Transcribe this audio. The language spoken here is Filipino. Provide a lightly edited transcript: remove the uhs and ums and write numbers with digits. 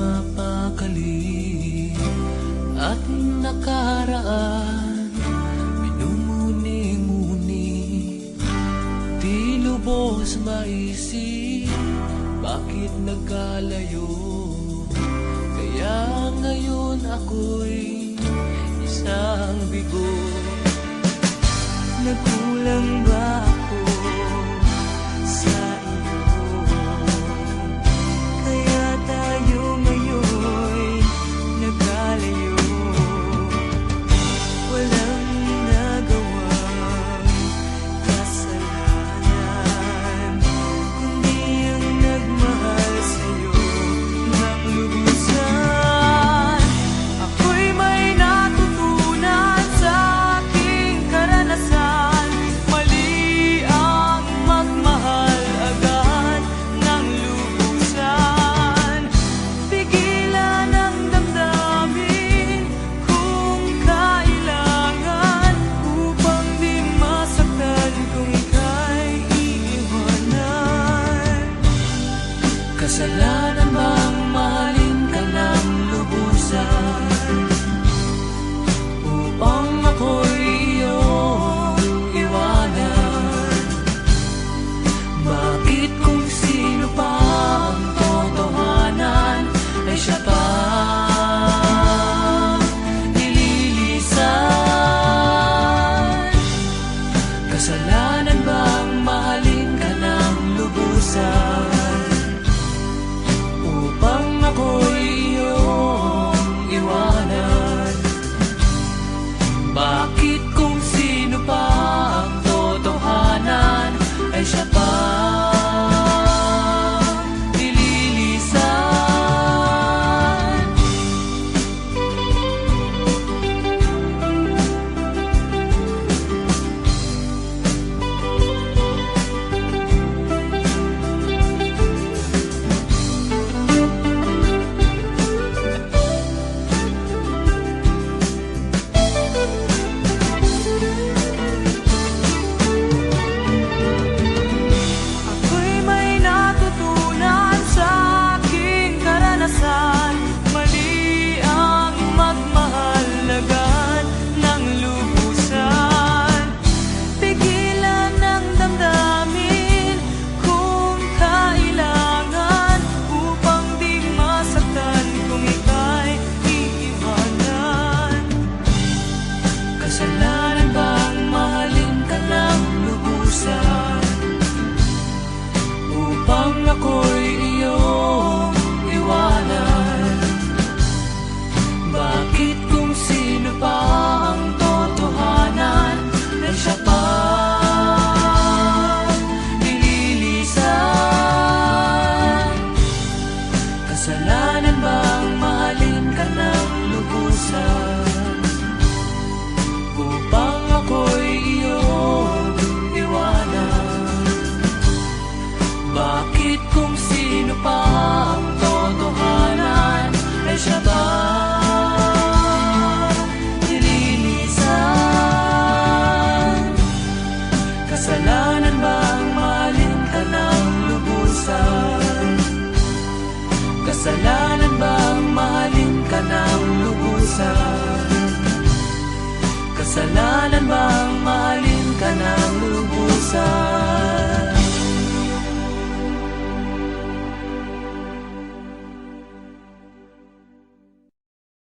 mapakali. Ating nakaraan minumuni-muni, di lubos maisip bakit nagkalayo. Kaya ngayon ako'y isang bigo. Nagkulang ba ako sa iyo? Kaya tayo ngayon'y nagkalayo. Walang nagawang kasalanan, kundi ang nagmahal sa'yo ng lubusan. Ako'y may natutunan sa aking karanasan. Mali ang magmahal agad ng lubusan. Pigilan ang damdamin kung kailangan, upang di masaktan kung ika'y iiwanan. Kasalanan bang mahalin ka ng lubusan, upang ako'y iyong iwanan? Bakit kung sino pa ang totohanan ay siya pa nililisan? Kasalanan bang mahalin ka ng lubusan, upang ako'y iyong iwanan? Bakit kung sino pa ang totohanan ay siya pa nililisan? Ako'y may natutunan sa aking karanasan. Mali ang magmahal agad ng lubusan. Pigilan ang damdamin kung kailangan, upang di masaktan kung ika'y iiwanan. Kasalanan bang mahalin ka ng lubusan, upang ako'y iyong iwanan? Bakit kung sino pa ang totohanan ay siya pa nililisan? Kasalanan bang mahalin ka ng lubusan, upang ako'y iyong iwanan? Bakit kung sino pa ang totohanan ay siya ba nililisan? Kasalanan